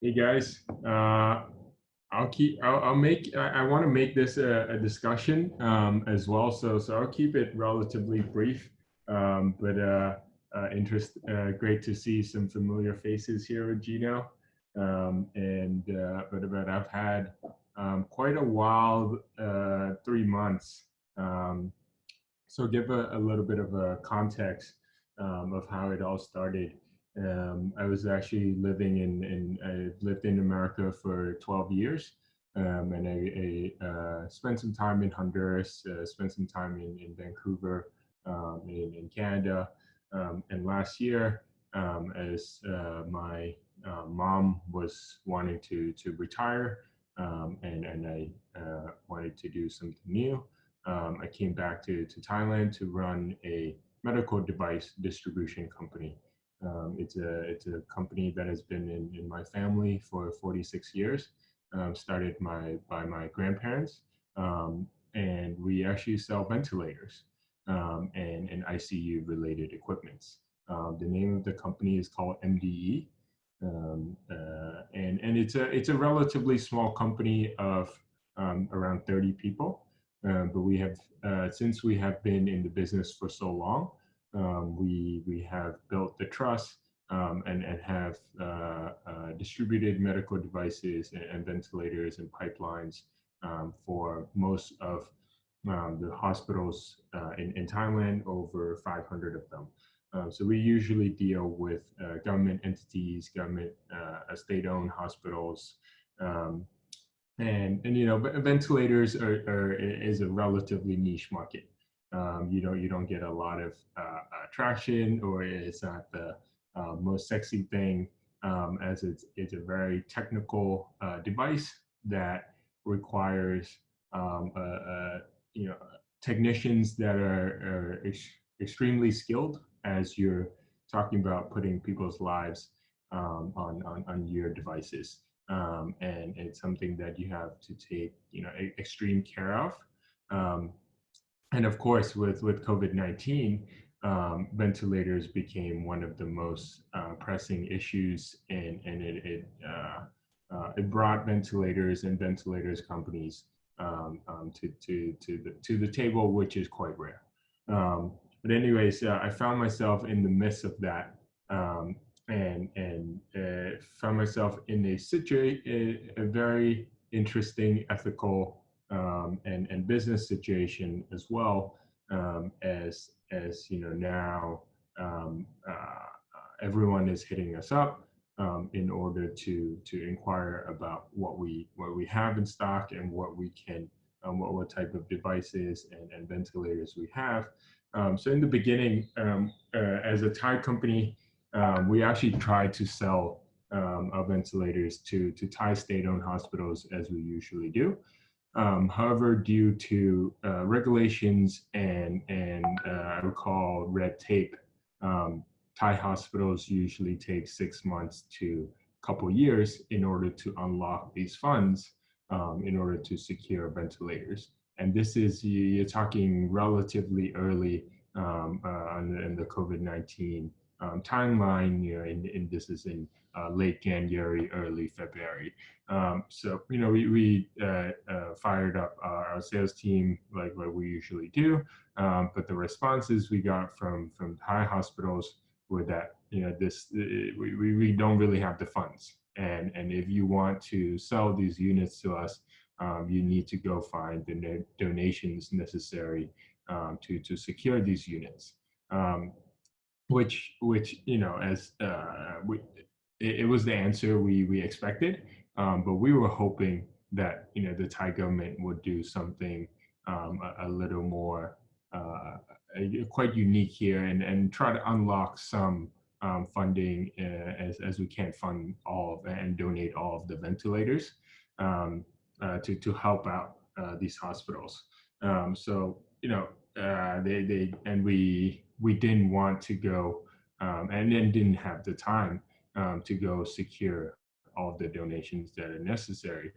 Hey guys, I want to make this a discussion as well. So I'll keep it relatively brief. But Great to see some familiar faces here with Gino. But I've had quite a wild 3 months. Um, so give a little bit of a context of how it all started. I was actually I lived in America for 12 years. And I spent some time in Honduras, spent some time in Vancouver, in Canada. And last year, as my mom was wanting to retire, and I wanted to do something new, I came back to Thailand to run a medical device distribution company. It's a company that has been in my family for 46 years. Started by my grandparents, and we actually sell ventilators and ICU related equipments. The name of the company is called MDE, and it's a relatively small company of around 30 people. But we have, since we have been in the business for so long, we have built the trust and have distributed medical devices and ventilators and pipelines for most of the hospitals in Thailand, over 500 of them. So we usually deal with government entities, government state-owned hospitals, and you know, ventilators is a relatively niche market. You don't get a lot of traction, or it's not the most sexy thing, as it's a very technical device that requires you know, technicians that are extremely skilled, as you're talking about putting people's lives on your devices. And it's something that you have to take, you know, extreme care of. And of course, with COVID-19, ventilators became one of the most pressing issues, and it brought ventilators and ventilators companies to the table, which is quite rare. But anyways, I found myself in the midst of that. And found myself in a very interesting ethical and business situation as well, as you know, now everyone is hitting us up in order to inquire about what we have in stock and what we can what type of devices and ventilators we have. So in the beginning, as a Thai company, we actually tried to sell our ventilators to Thai state-owned hospitals, as we usually do. However, due to regulations and I would call red tape, Thai hospitals usually take 6 months to a couple years in order to unlock these funds in order to secure ventilators. And this is, you're talking relatively early in the COVID-19 timeline, you know, and this is in late January, early February. So, you know, we fired up our sales team like what we usually do, but the responses we got from Thai hospitals were that, you know, we don't really have the funds, and if you want to sell these units to us, you need to go find the donations necessary to secure these units. Which you know, as it was the answer we expected, but we were hoping that, you know, the Thai government would do something a little more quite unique here, and try to unlock some funding, as we can't fund all of and donate all of the ventilators to help out these hospitals. So, you know, we didn't want to go and then didn't have the time to go secure all of the donations that are necessary.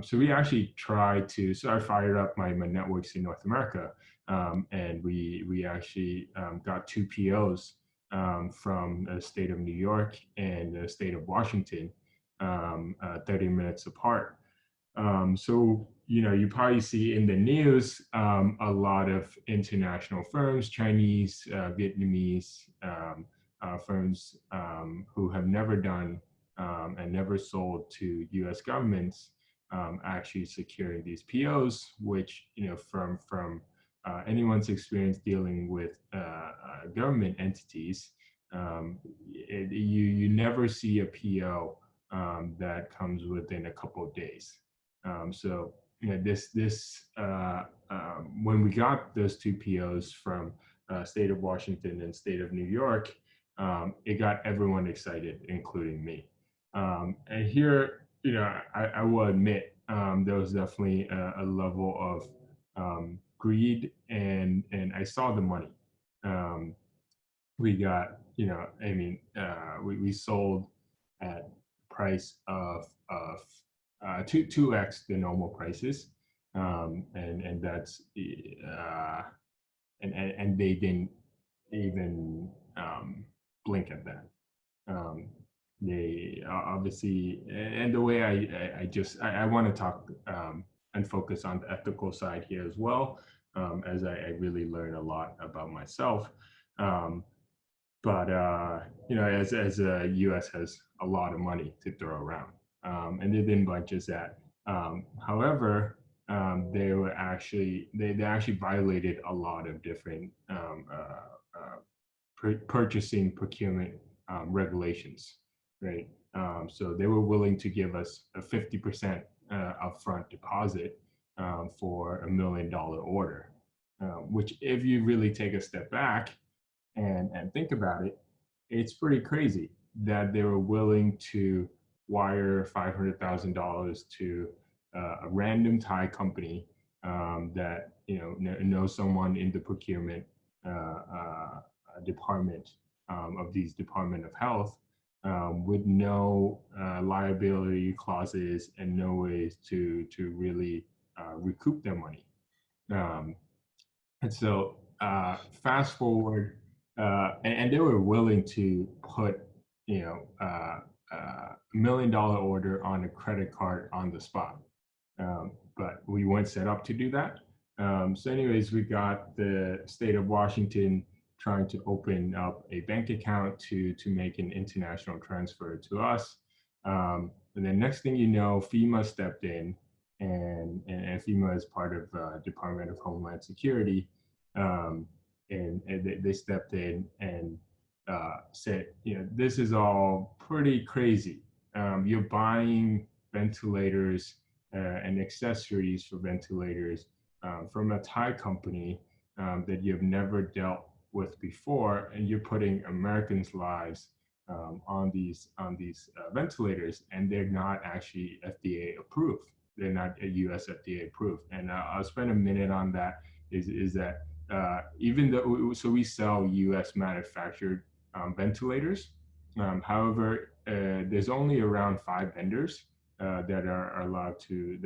So we actually tried to, so I fired up my networks in North America, and we actually got 2 POs from the state of New York and the state of Washington, 30 minutes apart. So, you probably see in the news a lot of international firms, Chinese, Vietnamese firms who have never done and never sold to US governments actually securing these POs, which, from anyone's experience dealing with government entities, you never see a PO that comes within a couple of days. So when we got those two POs from state of Washington and state of New York, it got everyone excited, including me. And here, I will admit there was definitely a level of greed, and I saw the money. We got, we sold at price of 2x the normal prices, and that's and they didn't even blink at that. They obviously, and the way I want to talk and focus on the ethical side here as well, as I really learn a lot about myself. But as the U.S. has a lot of money to throw around, and they didn't budget that. However, they actually violated a lot of different purchasing procurement regulations, right? So they were willing to give us a 50% upfront deposit for $1 million order, which, if you really take a step back and think about it, it's pretty crazy that they were willing to wire $500,000 to a random Thai company that knows someone in the procurement department of these Department of Health, with no liability clauses and no ways to really recoup their money. And so fast forward, and they were willing to put $1 million order on a credit card on the spot, but we weren't set up to do that. So anyways, we got the state of Washington trying to open up a bank account to make an international transfer to us. And then next thing you know, FEMA stepped in, and FEMA is part of Department of Homeland Security. And they stepped in and said, this is all pretty crazy. You're buying ventilators and accessories for ventilators from a Thai company that you've never dealt with before, and you're putting Americans' lives on these ventilators, and they're not actually FDA approved. They're not US FDA approved. And I'll spend a minute on that. Is that even though we sell US manufactured ventilators, however, there's only around 5 vendors that are allowed to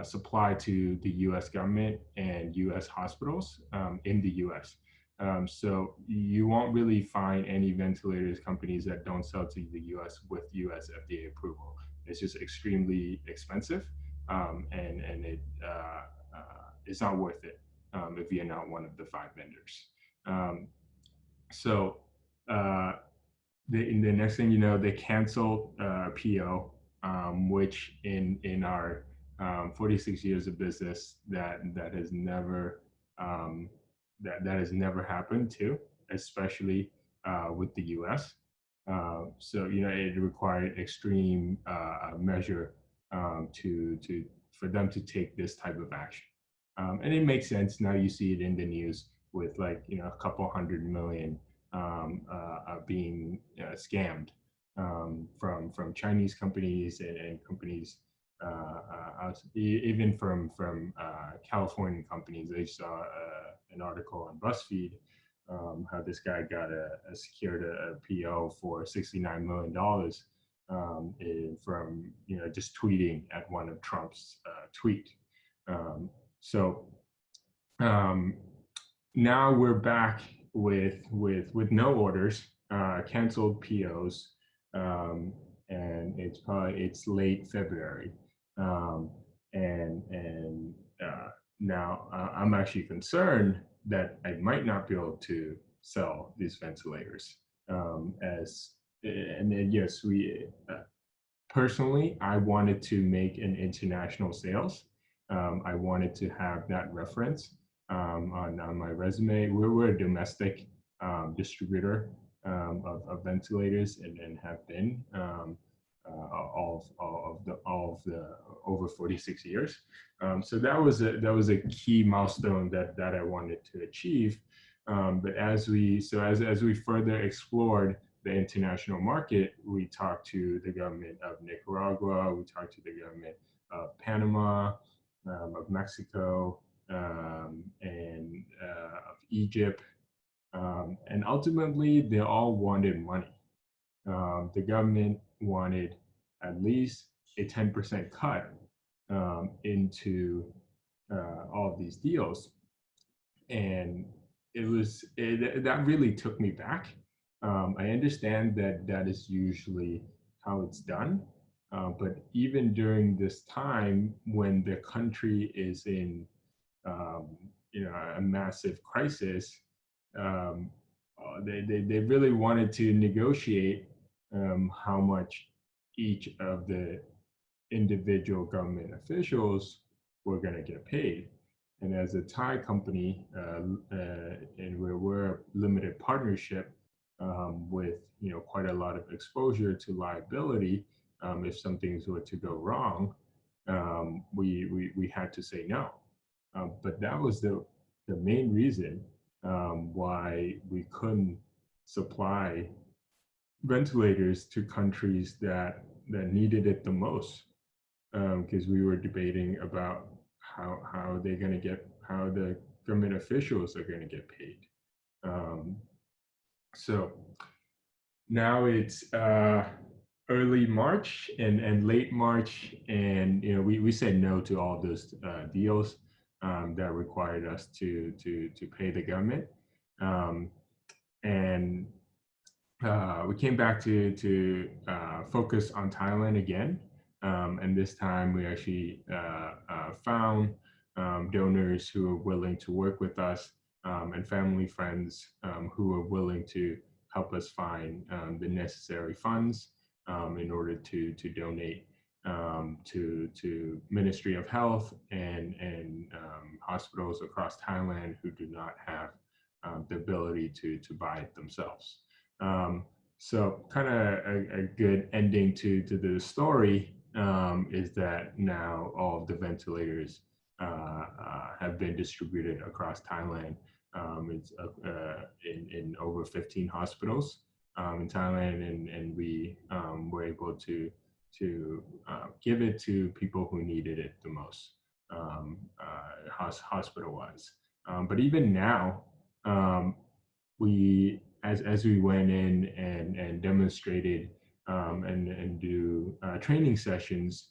supply to the US government and US hospitals in the US. So you won't really find any ventilators companies that don't sell to the US with US FDA approval. It's just extremely expensive, and it's not worth it if you're not one of the 5 vendors. So the next thing you know, they canceled PO, which in our 46 years of business, that has never that has never happened to, especially with the U.S. So it required extreme measure for them to take this type of action, and it makes sense now. You see it in the news with a couple $100 million being scammed from Chinese companies and companies. Even from California companies. I saw an article on BuzzFeed how this guy got secured a PO for $69 million from just tweeting at one of Trump's tweet. So now we're back with no orders, canceled POs. and it's late February, um, and now I'm actually concerned that I might not be able to sell these ventilators. As and then yes, we personally, I wanted to make an international sales. I wanted to have that reference on my resume. We're a domestic distributor of ventilators and have been all of the over 46 years. So that was a key milestone that I wanted to achieve. But as we further explored the international market, we talked to the government of Nicaragua, we talked to the government of Panama, of Mexico, and of Egypt. And ultimately, they all wanted money. The government wanted at least a 10% cut into all of these deals. And that really took me back. I understand that that is usually how it's done, but even during this time when the country is in a massive crisis, um, they really wanted to negotiate how much each of the individual government officials were going to get paid. And as a Thai company, and we're a limited partnership with quite a lot of exposure to liability, if some things were to go wrong, we had to say no. But that was the main reason why we couldn't supply ventilators to countries that needed it the most, because we were debating about how they're going to get, how the government officials are going to get paid. So now it's early March and late March, and we said no to all those deals that required us to pay the government, and we came back to focus on Thailand again. And this time we actually found donors who are willing to work with us, and family friends who are willing to help us find the necessary funds in order to donate to Ministry of Health and hospitals across Thailand who do not have the ability to buy it themselves. So kind of a good ending to the story is that now all of the ventilators have been distributed across Thailand. It's in over 15 hospitals in Thailand, and we were able to give it to people who needed it the most, hospital-wise. But even now, as we went in and demonstrated and do training sessions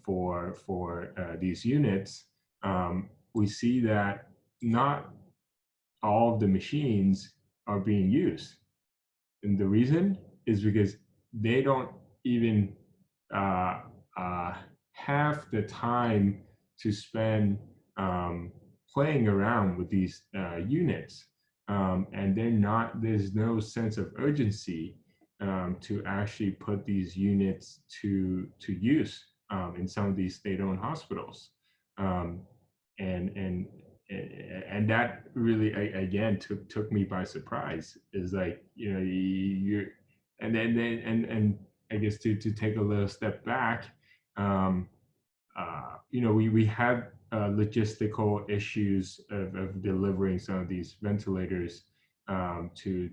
for these units, we see that not all of the machines are being used. And the reason is because they don't even have the time to spend playing around with these units. And there's no sense of urgency to actually put these units to use in some of these state-owned hospitals. And that really, again, took me by surprise. Is like, you're, and I guess to take a little step back, we had logistical issues of delivering some of these ventilators to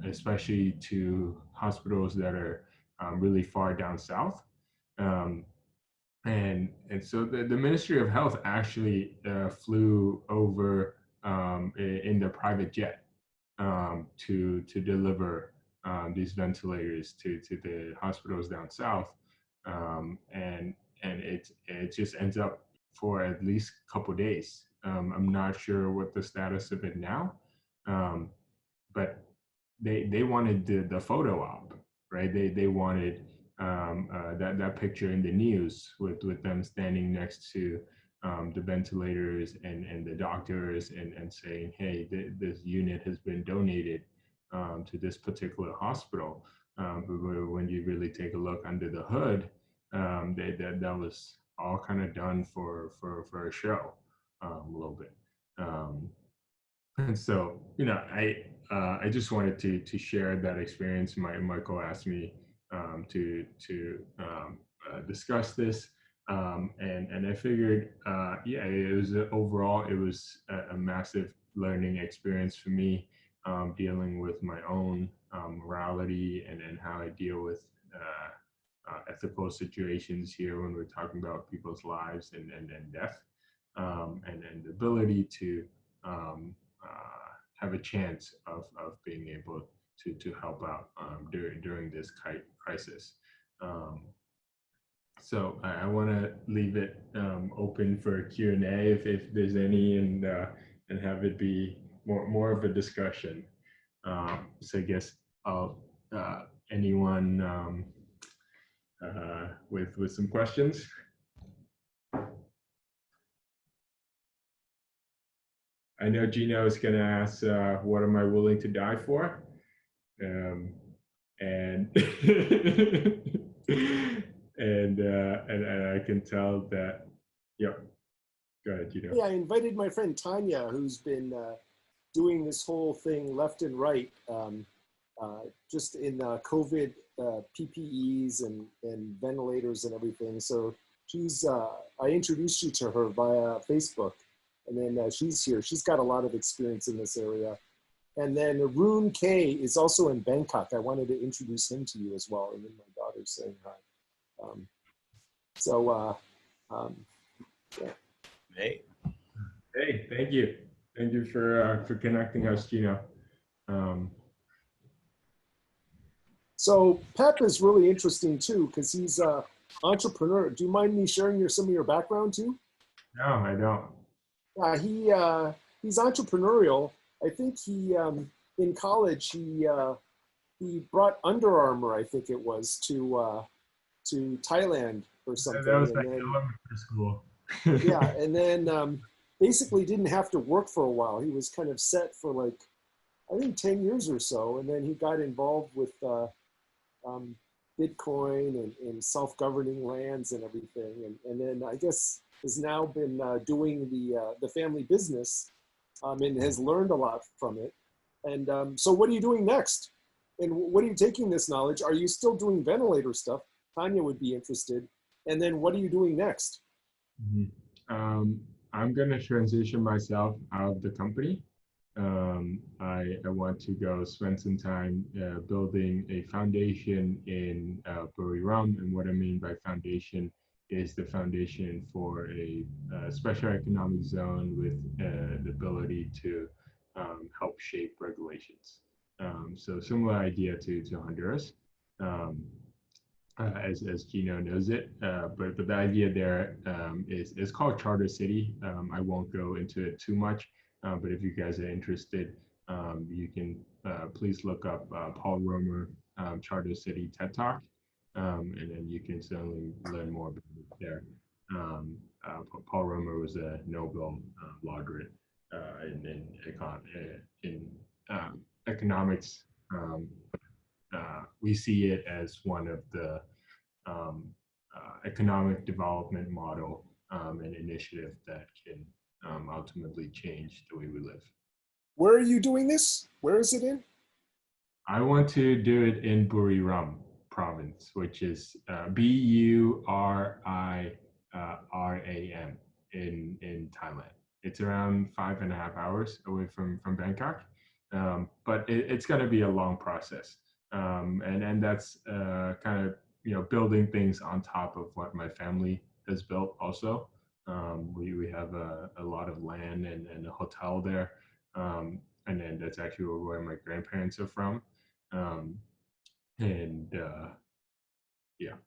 especially to hospitals that are really far down south. And so the Ministry of Health actually flew over in their private jet to deliver these ventilators to the hospitals down south, and it just ends up for at least a couple of days. I'm not sure what the status of it now, but they wanted the photo op, right? They wanted that picture in the news with them standing next to the ventilators and the doctors and saying, hey, this unit has been donated to this particular hospital. But when you really take a look under the hood, that was all kind of done for a show, a little bit. And so, I just wanted to share that experience. Michael asked me to discuss this, and I figured, yeah, it was overall it was a massive learning experience for me, dealing with my own morality and how I deal with ethical situations here when we're talking about people's lives and death, and the ability to have a chance of being able to help out during this crisis. So I want to leave it open for Q&A if there's any, and have it be more of a discussion. So I guess anyone with some questions. I know Gino is going to ask, what am I willing to die for? And and I can tell that, yep. Go ahead, Gino. Yeah, I invited my friend Tanya, who's been doing this whole thing left and right, just in COVID PPEs and ventilators and everything. So she's, I introduced you to her via Facebook. And then she's here. She's got a lot of experience in this area. And then Arun K is also in Bangkok. I wanted to introduce him to you as well. And then my daughter's saying hi. Yeah. Hey. Hey, thank you. Thank you for connecting us, Gino. So Pep is really interesting too, because he's an entrepreneur. Do you mind me sharing some of your background too? No, I don't. He's entrepreneurial. I think he in college he brought Under Armour, I think it was, to Thailand or something. That was and like then, elementary school. yeah, and then basically didn't have to work for a while. He was kind of set for like, I think 10 years or so, and then he got involved with Bitcoin and self-governing lands and everything, and then I guess has now been doing the family business, and has learned a lot from it. And so what are you doing next? And what are you taking this knowledge? Are you still doing ventilator stuff? Tanya would be interested. And then what are you doing next? Mm-hmm. I'm going to transition myself out of the company. I want to go spend some time building a foundation in Buriram. And what I mean by foundation is the foundation for a special economic zone with the ability to help shape regulations. So similar idea to Honduras, as Gino knows it, but the idea there is called Charter City. I won't go into it too much, but if you guys are interested, you can please look up Paul Romer Charter City TED Talk, and then you can certainly learn more about it there. Paul Romer was a Nobel laureate in economics. We see it as one of the economic development model and initiative that can ultimately change the way we live. Where are you doing this? Where is it in? I want to do it in Buriram province, which is Buriram in Thailand. It's around 5.5 hours away from Bangkok, but it's going to be a long process, and that's kind of building things on top of what my family has built. Also, we have a lot of land and a hotel there, and then that's actually where my grandparents are from. And yeah,